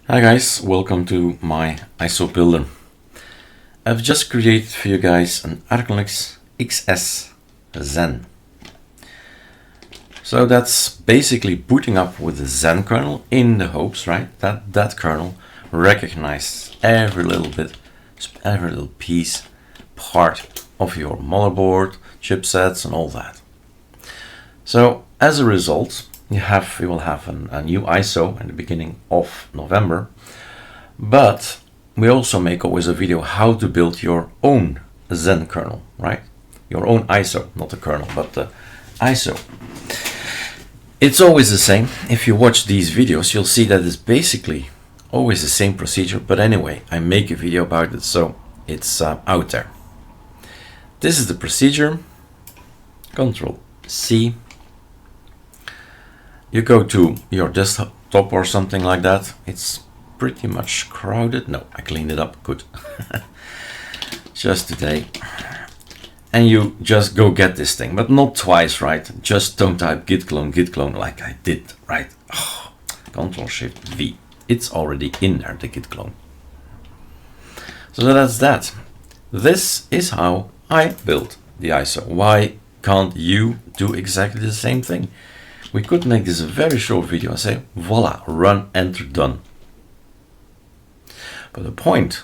Hi guys, welcome to my ISO builder. I've just created for you guys an ArcoLinux WHAT-Zen. So that's basically booting up with the Zen kernel in the hopes, right, that that kernel recognizes every little bit, every little piece, part of your motherboard, chipsets and all that. So as a result, you will have a new ISO in the beginning of November, but we also make always a video how to build your own Zen kernel, right? Your own ISO, not the kernel, but the ISO. It's always the same. If you watch these videos, you'll see that it's basically always the same procedure, but anyway, I make a video about it, so it's out there. This is the procedure. Control C. You go to your desktop or something like that. It's pretty much crowded. No, I cleaned it up. Good. Just today. And you just go get this thing, but not twice, right? Just don't type git clone like I did, right? Oh, Control Shift V. It's already in there, the git clone. So that's that. This is how I built the ISO. Why can't you do exactly the same thing? We could make this a very short video and say, voila, run, enter, done. But the point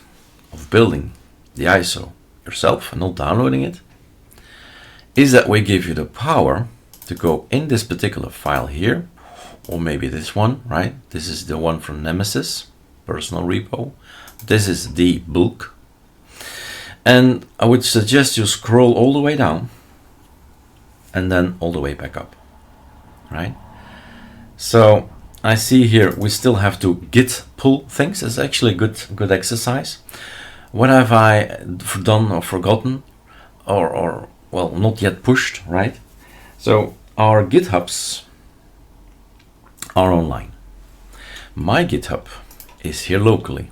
of building the ISO yourself and not downloading it is that we give you the power to go in this particular file here, or maybe this one, right? This is the one from Nemesis, personal repo. This is the book. And I would suggest you scroll all the way down and then all the way back up. Right? So I see here we still have to git pull things. It's actually a good exercise. What have I done or forgotten or well, not yet pushed, right? So our GitHubs are online. My GitHub is here locally.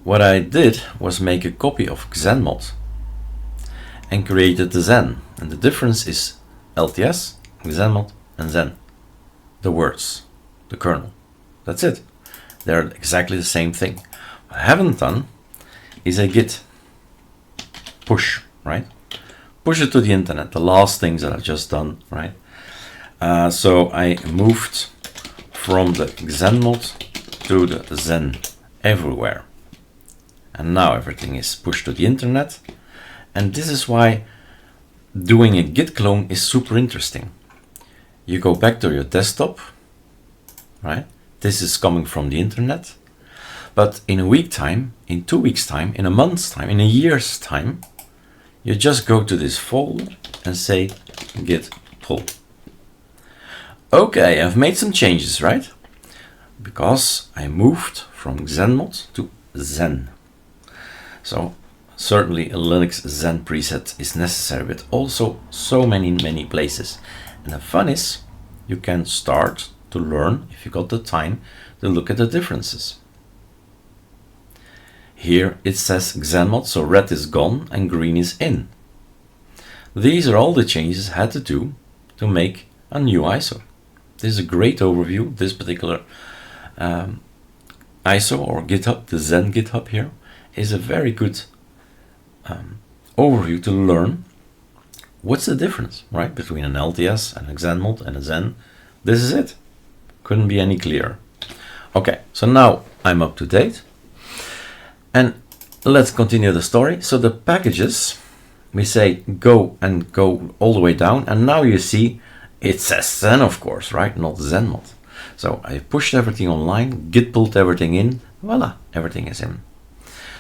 What I did was make a copy of XenMod and created the Zen. And the difference is LTS, XenMod and Zen, the words, the kernel. That's it. They're exactly the same thing. What I haven't done is a git push, right? Push it to the internet, the last things that I've just done, right? So I moved from the XenMod to the Zen everywhere. And now everything is pushed to the internet. And this is why doing a git clone is super interesting. You go back to your desktop, right? This is coming from the internet. But in a week time, in 2 weeks time, in a month's time, in a year's time, you just go to this folder and say git pull. Okay, I've made some changes, right? Because I moved from XenMod to Zen. So certainly a Linux Zen preset is necessary, but also so many places. And the fun is, you can start to learn, if you got the time, to look at the differences. Here it says XenMod, so red is gone and green is in. These are all the changes I had to do to make a new ISO. This is a great overview. This particular ISO or GitHub, the Zen GitHub here, is a very good overview to learn what's the difference, right, between an LTS and a XenMod and a Zen. This is it. Couldn't be any clearer. Okay, so now I'm up to date. And let's continue the story. So the packages, we say go all the way down. And now you see it says Zen, of course, right, not XenMod. So I pushed everything online, git pulled everything in. Voila, everything is in.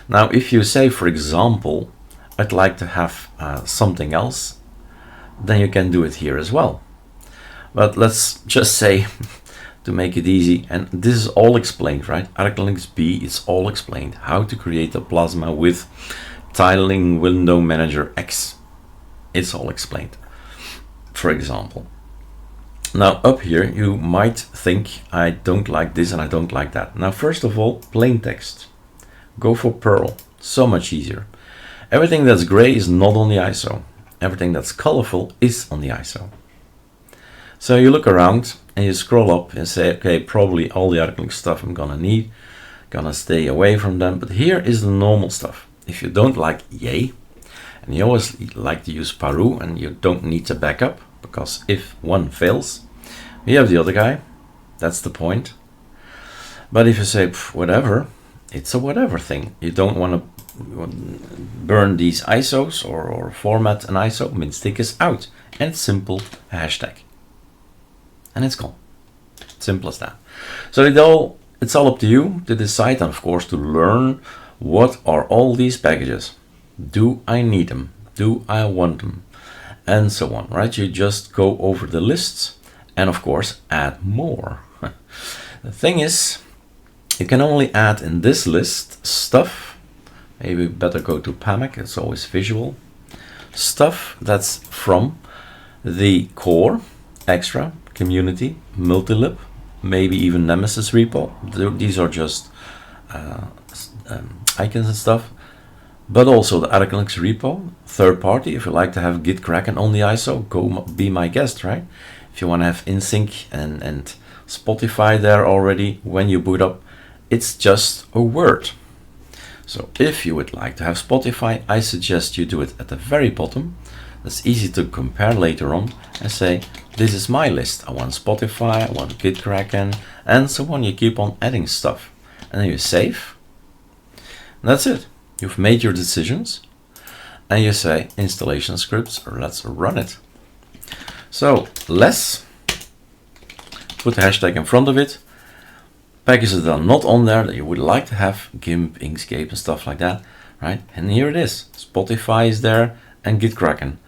Now, if you say, for example, I'd like to have something else, then you can do it here as well. But let's just say, to make it easy, and this is all explained, right? ArcoLinux B is all explained. How to create a plasma with tiling window manager X. It's all explained, for example. Now up here, you might think, I don't like this and I don't like that. Now, first of all, plain text. Go for Perl, so much easier. Everything that's gray is not on the ISO. Everything that's colorful is on the ISO. So you look around, and you scroll up and say, okay, probably all the ArcoLinux stuff I'm gonna need, gonna stay away from them, but here is the normal stuff. If you don't like Yay, and you always like to use Paru, and you don't need to back up, because if one fails, you have the other guy. That's the point. But if you say whatever, it's a whatever thing. You don't want to burn these ISOs or format an ISO, Minstick is out. And it's simple, a hashtag. And it's gone. Simple as that. So it's all up to you to decide, and of course to learn what are all these packages. Do I need them? Do I want them? And so on, right? You just go over the lists and of course add more. The thing is, you can only add in this list stuff. Maybe better go to PAMAC, it's always visual. Stuff that's from the core, extra, community, multilib, maybe even Nemesis repo. These are just icons and stuff. But also the ArcoLinux repo, third party. If you like to have Git Kraken on the ISO, go be my guest, right? If you want to have InSync and Spotify there already when you boot up, it's just a word. So if you would like to have Spotify, I suggest you do it at the very bottom. That's easy to compare later on and say, this is my list. I want Spotify, I want Git Kraken, and so on. You keep on adding stuff. And then you save. And that's it. You've made your decisions. And you say, installation scripts, or let's run it. So, less. Put the hashtag in front of it. Packages that are not on there that you would like to have, GIMP, Inkscape and stuff like that, right? And here it is. Spotify is there and Git Kraken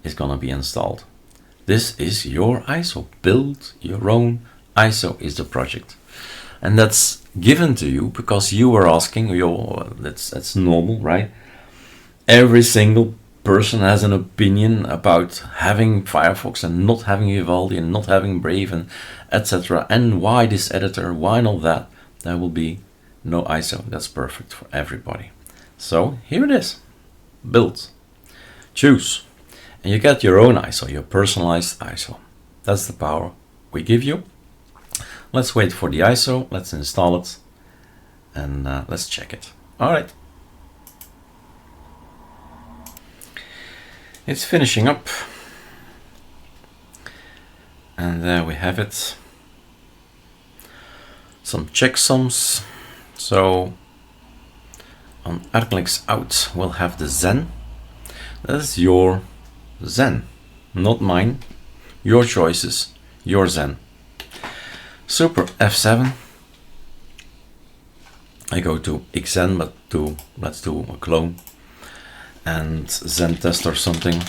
is gonna be installed. This is your ISO. Build your own ISO is the project. And that's given to you because you were asking, that's normal, right? Every single person has an opinion about having Firefox and not having Vivaldi and not having Brave and etc. And why this editor, why not that? There will be no ISO. That's perfect for everybody. So here it is. Build. Choose. And you get your own ISO, your personalized ISO. That's the power we give you. Let's wait for the ISO. Let's install it. And let's check it. All right. It's finishing up. And there we have it. Some checksums. So on ArcoLinux out, we'll have the Zen. That is your Zen, not mine. Your choices, your Zen. Super F7. I go to Xzen, but let's do a clone and Zen test or something,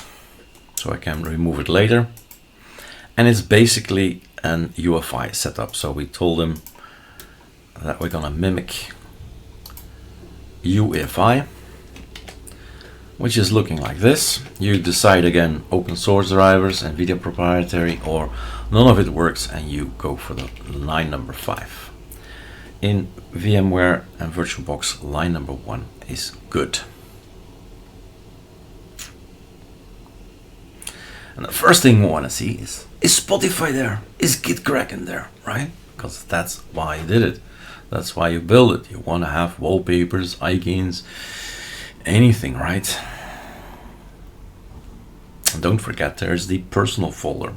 so I can remove it later. And it's basically an UEFI setup. So we told him that we're gonna mimic UEFI, which is looking like this. You decide again, open source drivers, NVIDIA proprietary, or none of it works, and you go for the line number 5. In VMware and VirtualBox, line number 1 is good. And the first thing we want to see is Spotify there? Is Git Kraken there, right? Because that's why you did it. That's why you build it. You want to have wallpapers, icons, anything, right? And don't forget, there's the personal folder.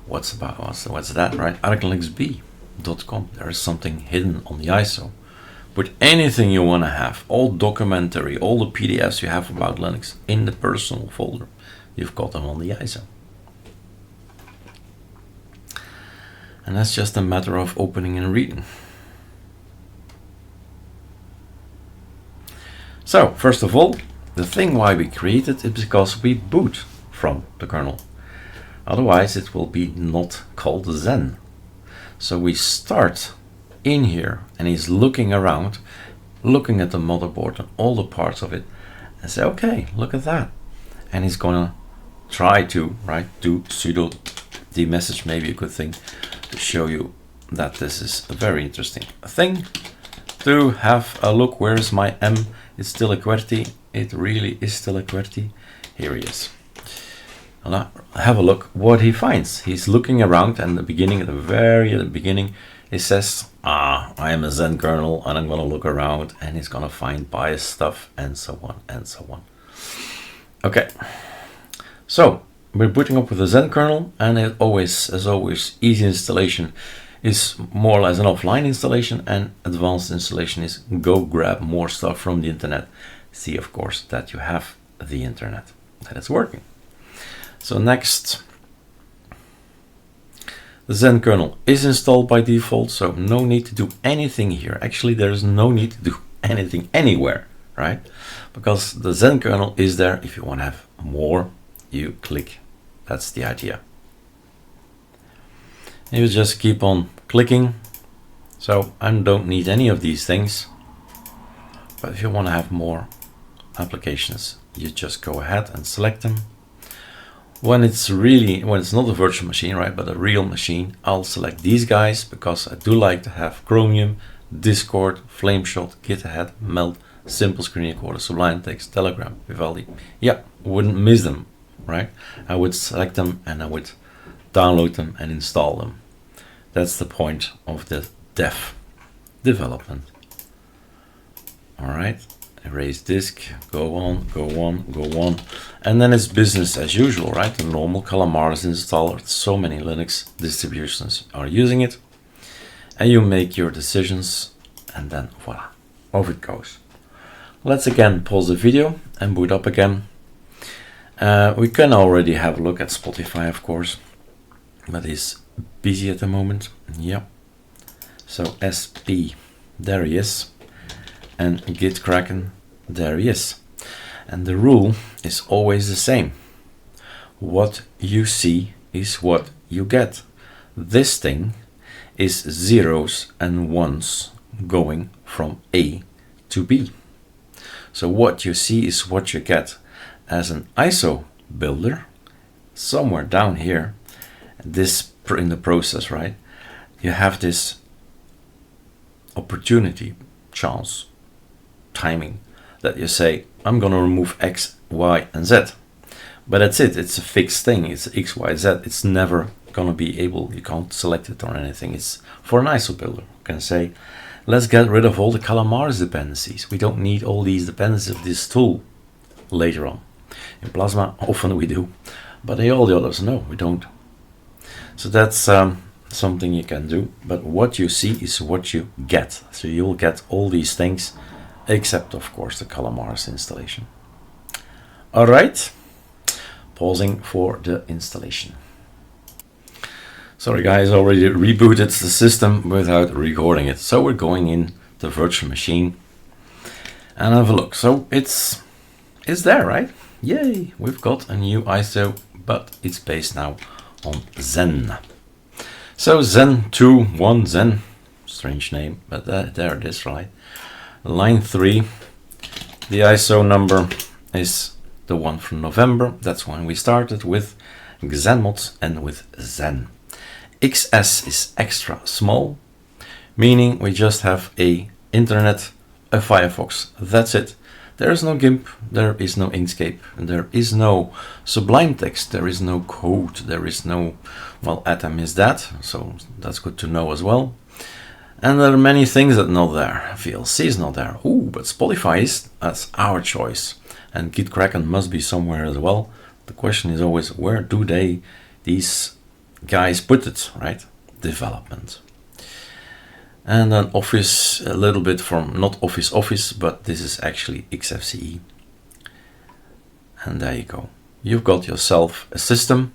What's that, right? ArcoLinuxB.com. There is something hidden on the ISO. Put anything you want to have, all documentary, all the PDFs you have about Linux in the personal folder. You've got them on the ISO. And that's just a matter of opening and reading. So, first of all, the thing why we created it is because we boot from the kernel. Otherwise, it will be not called Zen. So we start in here, and he's looking around, looking at the motherboard and all the parts of it, and say, okay, look at that. And he's gonna try to, right, do sudo demessage, maybe a good thing, to show you that this is a very interesting thing. To have a look, where is my M? It's still a QWERTY. It really is still a QWERTY. Here he is. And have a look what he finds. He's looking around, and at the very beginning, he says, I am a Zen kernel, and I'm going to look around, and he's going to find bias stuff, and so on and so on. Okay, so we're booting up with the Zen kernel, and as always, easy installation is more or less an offline installation, and advanced installation is go grab more stuff from the internet. See, of course, that you have the internet, that it's working. So next, the Zen kernel is installed by default, so no need to do anything here. Actually, there's no need to do anything anywhere, right? Because the Zen kernel is there. If you want to have more, you click. That's the idea. You just keep on clicking. So I don't need any of these things. But if you want to have more applications, you just go ahead and select them. When it's not a virtual machine, right, but a real machine, I'll select these guys because I do like to have Chromium, Discord, Flameshot, GitHub, Meld, Simple Screen Recorder, Sublime Text, Telegram, Vivaldi. Yeah, wouldn't miss them, right? I would select them and I would download them and install them. That's the point of the dev development. All right. Erase disk, go on, and then it's business as usual, right? The normal Calamares installer. So many Linux distributions are using it, and you make your decisions, and then voila, off it goes. Let's again pause the video and boot up again. We can already have a look at Spotify, of course, but it's busy at the moment. Yeah. So SP, there he is. And Git Kraken, there he is. And the rule is always the same. What you see is what you get. This thing is zeros and ones going from A to B. So what you see is what you get. As an ISO builder, somewhere down here, this in the process, right? You have this opportunity, chance, timing, that you say, I'm going to remove X, Y, and Z. But that's it. It's a fixed thing. It's X, Y, Z. It's never going to be able, you can't select it or anything. It's for an ISO builder. You can say, let's get rid of all the Calamares dependencies. We don't need all these dependencies of this tool later on. In Plasma, often we do. But all the others, no, we don't. So that's something you can do. But what you see is what you get. So you'll get all these things, except of course the Calamares installation. All right, pausing for the installation. Sorry guys, already rebooted the system without recording it. So we're going in the virtual machine and have a look. So it's there, right? Yay, we've got a new ISO, but it's based now on Zen. So Zen 2.1 Zen, strange name, but there it is, right? Line 3, the ISO number is the one from November. That's when we started with XenMods and with Zen. XS is extra small, meaning we just have a internet, a Firefox. That's it. There is no GIMP, there is no Inkscape, there is no Sublime Text, there is no code, there is no, well, Atom is that, so that's good to know as well. And there are many things that are not there. VLC is not there. Ooh, but Spotify is. That's our choice. And Git Kraken must be somewhere as well. The question is always, where do these guys put it, right? Development. And then Office, a little bit from, not Office, but this is actually XFCE. And there you go. You've got yourself a system,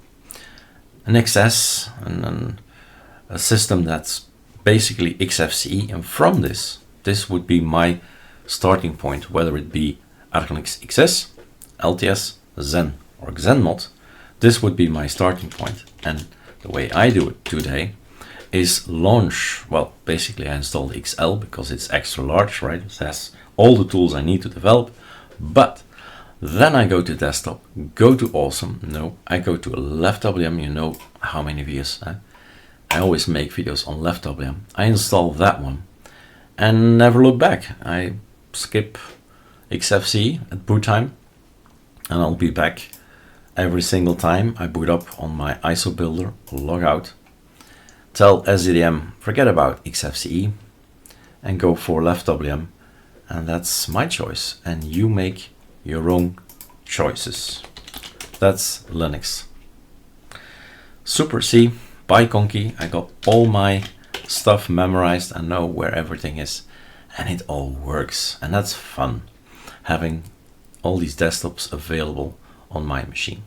an XS, and then a system that's basically XFCE, and from this would be my starting point, whether it be ArcoLinux XS, LTS, Zen, or XenMod. This would be my starting point, and the way I do it today is launch. Well, basically I installed XL because it's extra large, right? It has all the tools I need to develop, but then I go to desktop, go to awesome. No, I go to LeftWM. You know how many videos I always make videos on LeftWM. I install that one and never look back. I skip XFCE at boot time and I'll be back every single time I boot up on my ISO builder, log out, tell SDDM forget about XFCE and go for left WM, and that's my choice, and you make your own choices. That's Linux. Super C, bye Conky. I got all my stuff memorized and know where everything is, and it all works, and that's fun, having all these desktops available on my machine.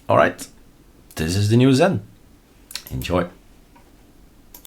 All right, this is the new Zen. Enjoy.